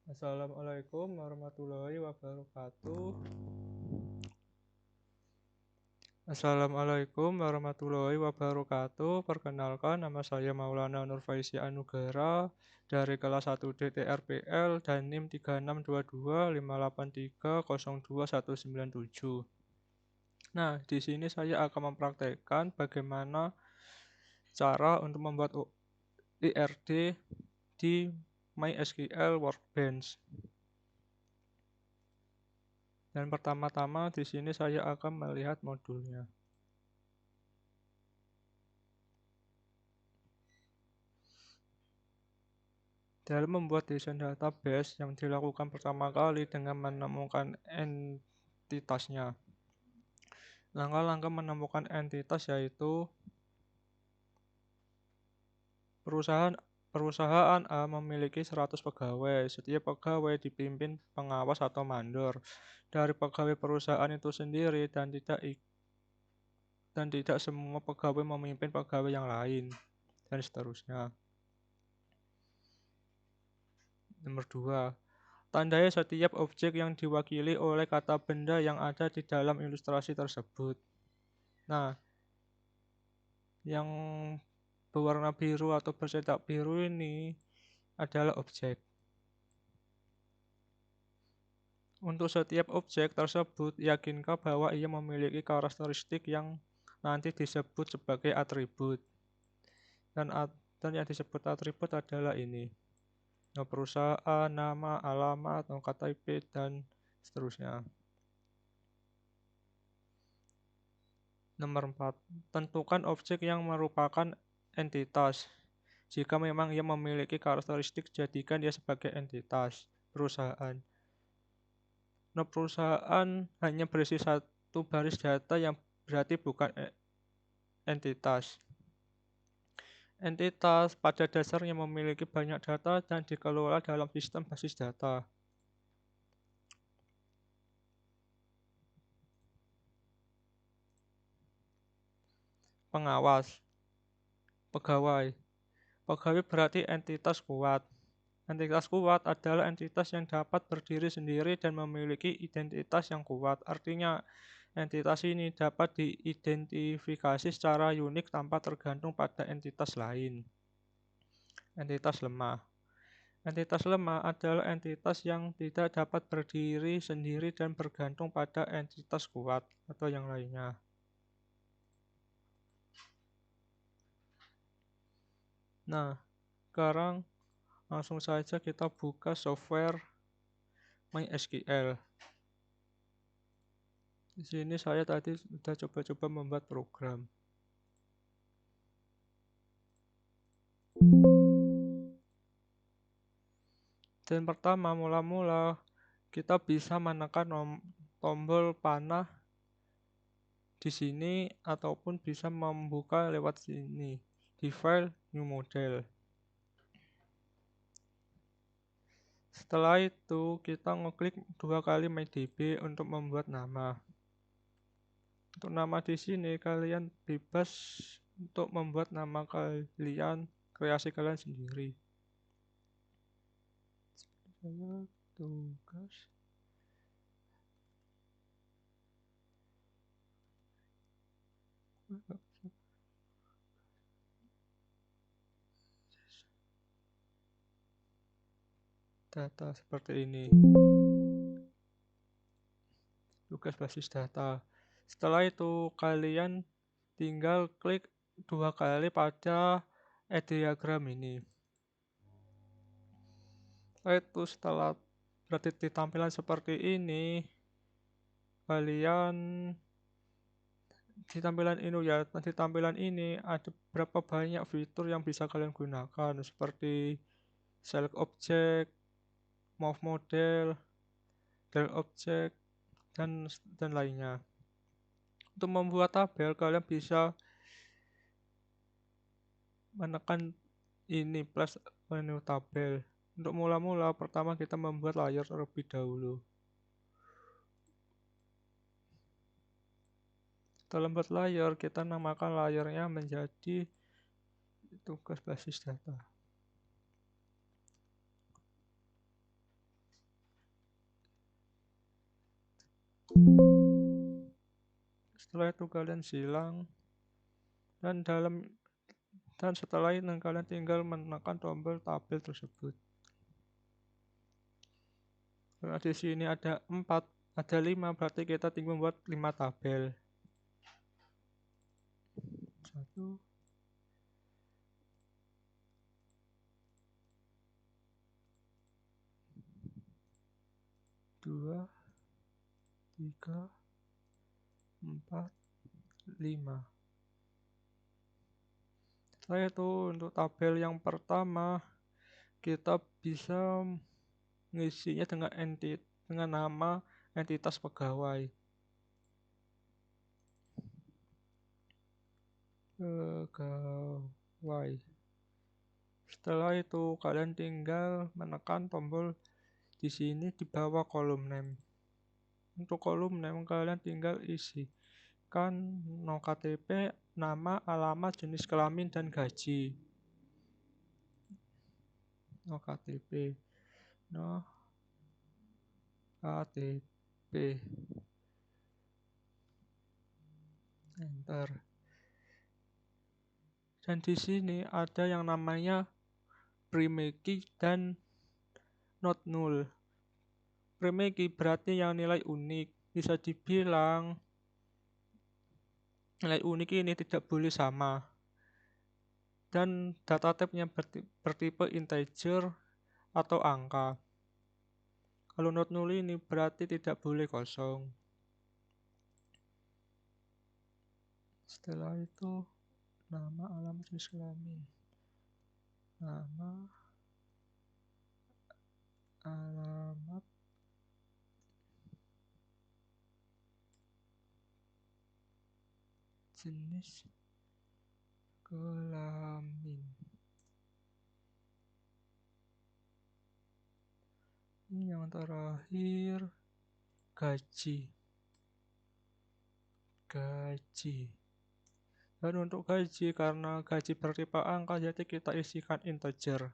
Assalamualaikum warahmatullahi wabarakatuh. Assalamualaikum warahmatullahi wabarakatuh. Perkenalkan, nama saya Maulana Nurfaisi Anugara dari kelas 1D TRPL dan NIM 362258302197. Nah, di sini saya akan mempraktekkan bagaimana cara untuk membuat IRD di MySQL Workbench. Dan pertama-tama di sini saya akan melihat modulnya. Dalam membuat desain database yang dilakukan pertama kali dengan menemukan entitasnya. Langkah-langkah menemukan entitas yaitu perusahaan A memiliki 100 pegawai. Setiap pegawai dipimpin pengawas atau mandor dari pegawai perusahaan itu sendiri dan tidak semua pegawai memimpin pegawai yang lain dan seterusnya. Nomor 2. Tandai setiap objek yang diwakili oleh kata benda yang ada di dalam ilustrasi tersebut. Nah, yang berwarna biru atau bercetak biru ini adalah objek. Untuk setiap objek tersebut, yakinkan bahwa ia memiliki karakteristik yang nanti disebut sebagai atribut. Dan yang disebut atribut adalah ini. Perusahaan, nama, alamat, kata IP, dan seterusnya. Nomor 4. Tentukan objek yang merupakan entitas. Jika memang ia memiliki karakteristik, jadikan dia sebagai entitas perusahaan. Nah, perusahaan hanya berisi satu baris data yang berarti bukan entitas. Entitas pada dasarnya memiliki banyak data dan dikelola dalam sistem basis data. Pengawas, pegawai. Pegawai berarti entitas kuat. Entitas kuat adalah entitas yang dapat berdiri sendiri dan memiliki identitas yang kuat. Artinya, entitas ini dapat diidentifikasi secara unik tanpa tergantung pada entitas lain. Entitas lemah. Entitas lemah adalah entitas yang tidak dapat berdiri sendiri dan bergantung pada entitas kuat atau yang lainnya. Nah, sekarang langsung saja kita buka software MySQL. Di sini saya tadi sudah coba-coba membuat program. Dan pertama, mula-mula kita bisa menekan tombol panah di sini ataupun bisa membuka lewat sini di file new model. Setelah itu kita ngeklik 2 kali MyDB untuk membuat nama. Untuk nama di sini kalian bebas untuk membuat nama kalian, kreasi kalian sendiri. Tugas. Data seperti ini. Tugas basis data. Setelah itu kalian tinggal klik 2 kali pada diagram ini. Setelah berarti di tampilan seperti ini, kalian di tampilan ini ada berapa banyak fitur yang bisa kalian gunakan seperti select object, move model, delete object, dan lainnya. Untuk membuat tabel kalian bisa menekan ini plus menu tabel. Untuk mula-mula pertama kita membuat layer terlebih dahulu. Setelah membuat layer, kita namakan layernya menjadi tugas basis data. Setelah itu kalian silang, dan setelah itu kalian tinggal menekan tombol tabel tersebut. Karena di sini ada 4, ada 5, berarti kita tinggal membuat 5 tabel. 1, 2, 3, 4, 5. Setelah itu untuk tabel yang pertama kita bisa mengisinya dengan nama entitas pegawai. Setelah itu kalian tinggal menekan tombol di sini di bawah kolom name. Untuk kolom name kalian tinggal isikan no KTP, nama, alamat, jenis kelamin, dan gaji. No KTP, no KTP, enter. Dan di sini ada yang namanya prime key dan not null. Prime key berarti yang nilai unik. Bisa dibilang nilai unik ini tidak boleh sama. Dan data type-nya bertipe integer atau angka. Kalau not null ini berarti tidak boleh kosong. Setelah itu nama, alamat, jenis kelamin. Nama, alamat, jenis kelamin. Ini yang terakhir, gaji. Dan untuk gaji, karena gaji bertipe angka, jadi kita isikan integer.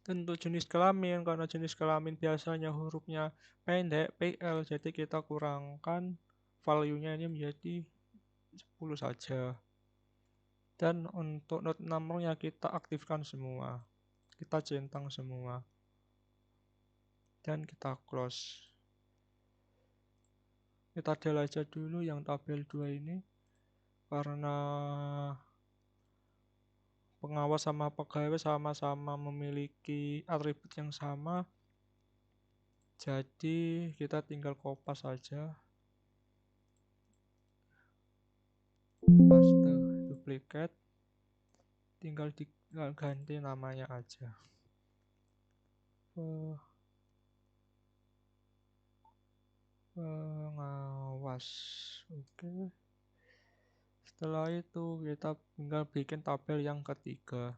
Dan untuk jenis kelamin, karena jenis kelamin biasanya hurufnya pendek, PL, jadi kita kurangkan value-nya ini menjadi 10 saja. Dan untuk note number-nya kita aktifkan semua. Kita centang semua. Dan kita close. Kita delete aja dulu yang tabel 2 ini. Karena pengawas sama pegawai sama-sama memiliki atribut yang sama. Jadi kita tinggal kopas saja. Paste, duplicate. Tinggal ganti namanya aja. Pengawas. Oke. Setelah itu kita tinggal bikin tabel yang ketiga.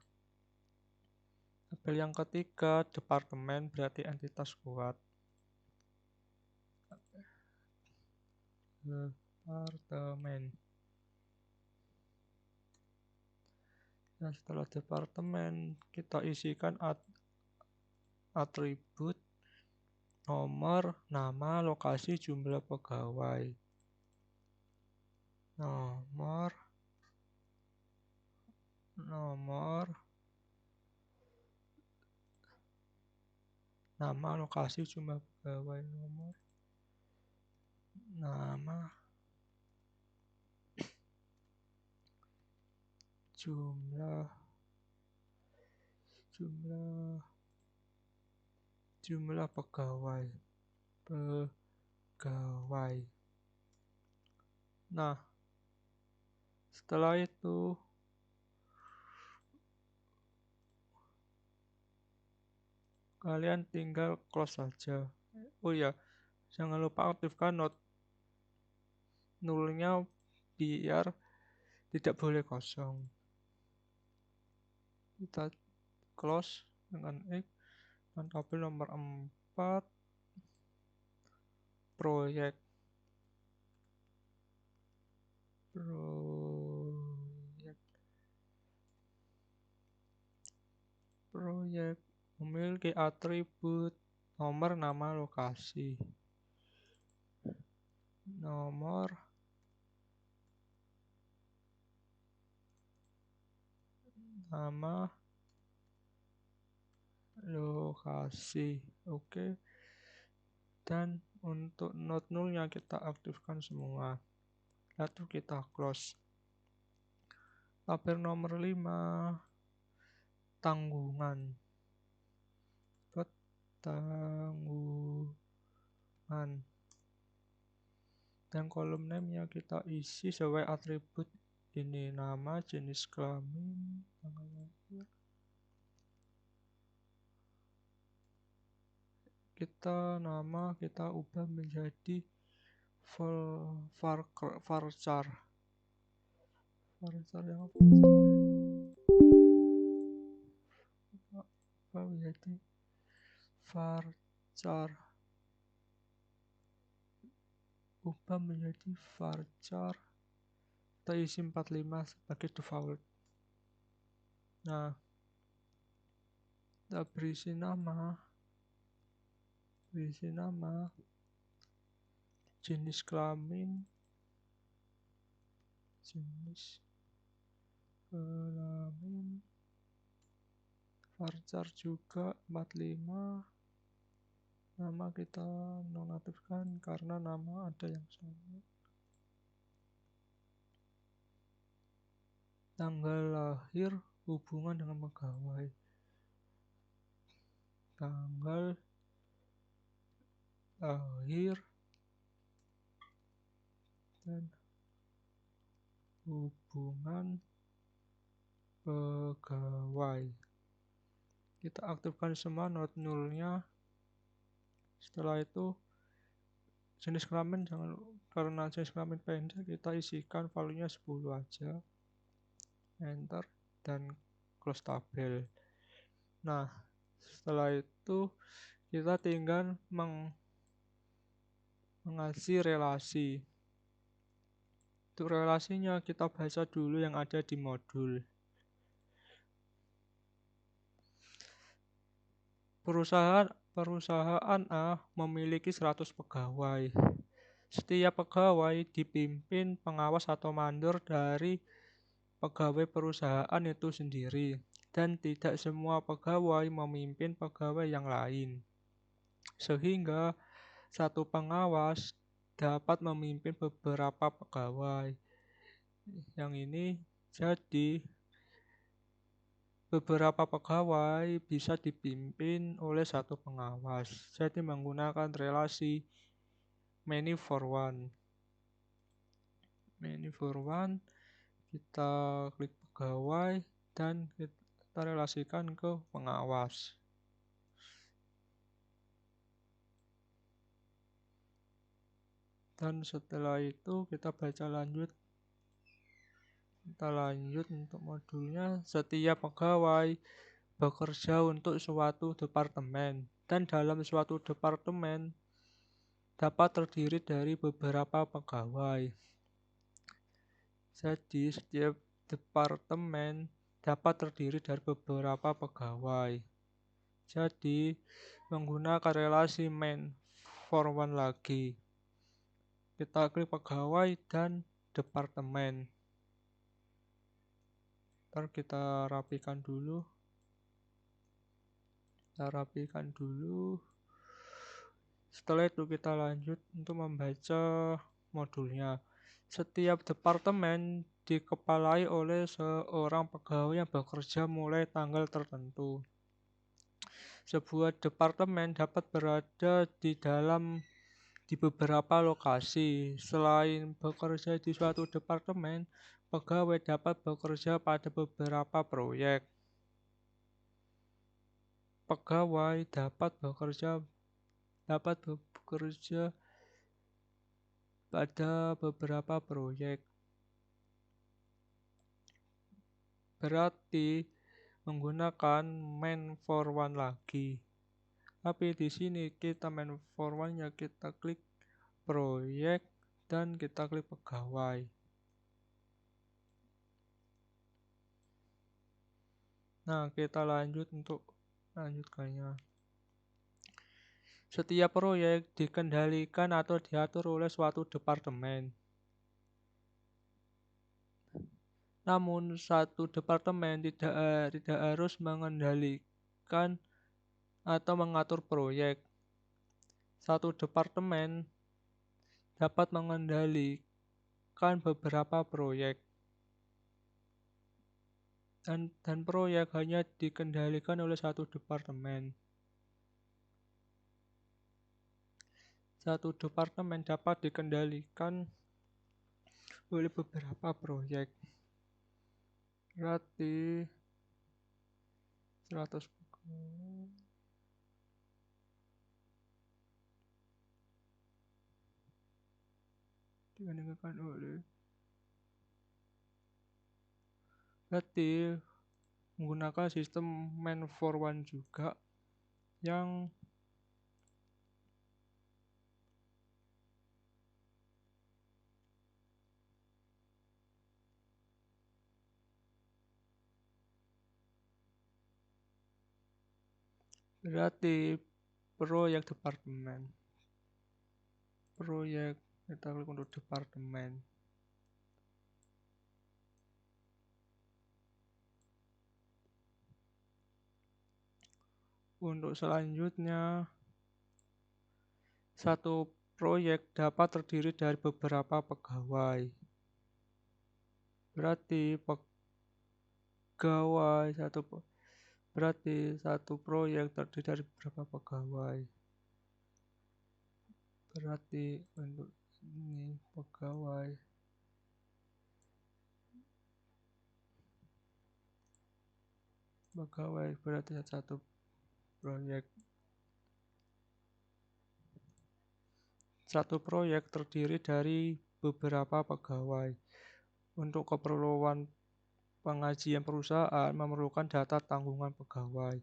Tabel yang ketiga departemen berarti entitas kuat. Departemen. Nah, setelah departemen kita isikan atribut nomor, nama, lokasi, jumlah pegawai. Nomor, nama, lokasi, jumlah pegawai. Nomor, nama, jumlah pegawai. Nah, setelah itu kalian tinggal close saja. Oh ya, jangan lupa aktifkan not nullnya biar tidak boleh kosong. Kita close dengan X dan tabel nomor 4 proyek memiliki atribut nomor, nama, lokasi. Nomor, nama, lokasi. Oke. Dan untuk node nullnya kita aktifkan semua. Lalu kita close. Tabel nomor 5, tanggungan. Tanggungan. Dan kolom name-nya kita isi sesuai atribut ini, nama, jenis kelamin, tanggal lahir. Nama kita ubah menjadi varchar. Varchar yang apa? Ubah menjadi varchar. Ubah menjadi varchar. Kita isi 45 sebagai default. Nah, kita berisi nama, jenis kelamin, varchar juga 45. Nama kita nonaktifkan karena nama ada yang sama. Tanggal lahir hubungan dengan pegawai. Tanggal lahir dan hubungan pegawai. Kita aktifkan semua node nullnya. Setelah itu jenis kelamin karena jenis kelamin pendek kita isikan value-nya 10 aja. Enter dan close tabel. Nah, setelah itu kita tinggal mengasih relasi. Untuk relasinya kita baca dulu yang ada di modul. Perusahaan A memiliki 100 pegawai. Setiap pegawai dipimpin pengawas atau mandor dari pegawai perusahaan itu sendiri, dan tidak semua pegawai memimpin pegawai yang lain. Sehingga satu pengawas dapat memimpin beberapa pegawai. Yang ini jadi beberapa pegawai bisa dipimpin oleh satu pengawas. Jadi menggunakan relasi many for one. Many for one, kita klik pegawai dan kita relasikan ke pengawas. Dan setelah itu kita baca lanjut. Kita lanjut untuk modulnya. Setiap pegawai bekerja untuk suatu departemen, dan dalam suatu departemen dapat terdiri dari beberapa pegawai. Jadi setiap departemen dapat terdiri dari beberapa pegawai. Jadi menggunakan relasi main for one lagi. Kita klik pegawai dan departemen. Ntar kita rapikan dulu. Setelah itu kita lanjut untuk membaca modulnya. Setiap departemen dikepalai oleh seorang pegawai yang bekerja mulai tanggal tertentu. Sebuah departemen dapat berada di beberapa lokasi. Selain bekerja di suatu departemen, pegawai dapat bekerja pada beberapa proyek. Pegawai dapat bekerja pada beberapa proyek. Berarti menggunakan main for one lagi. Tapi di sini kita main for one-nya kita klik proyek dan kita klik pegawai. Nah, kita lanjut untuk lanjutkannya. Setiap proyek dikendalikan atau diatur oleh suatu departemen. Namun satu departemen tidak harus mengendalikan atau mengatur proyek. Satu departemen dapat mengendalikan beberapa proyek, dan proyek hanya dikendalikan oleh satu departemen. Satu departemen dapat dikendalikan oleh beberapa proyek. Berarti 100 dikendalikan oleh. Berarti menggunakan sistem man for one juga, yang berarti proyek kita klik untuk departemen. Untuk selanjutnya, satu proyek dapat terdiri dari beberapa pegawai. Berarti satu proyek terdiri dari beberapa pegawai. Berarti untuk ini pegawai berarti satu proyek. Satu proyek terdiri dari beberapa pegawai. Untuk keperluan pengajian perusahaan memerlukan data tanggungan pegawai.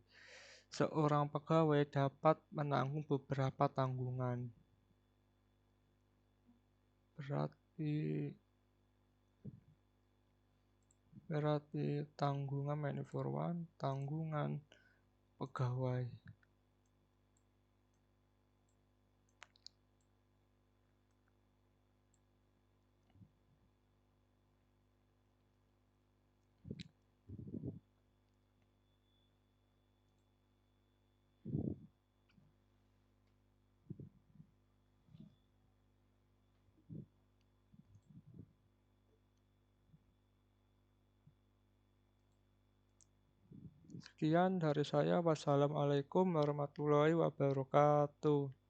Seorang pegawai dapat menanggung beberapa tanggungan. Berarti tanggungan man for one, tanggungan pegawai. Sekian dari saya. Wassalamualaikum warahmatullahi wabarakatuh.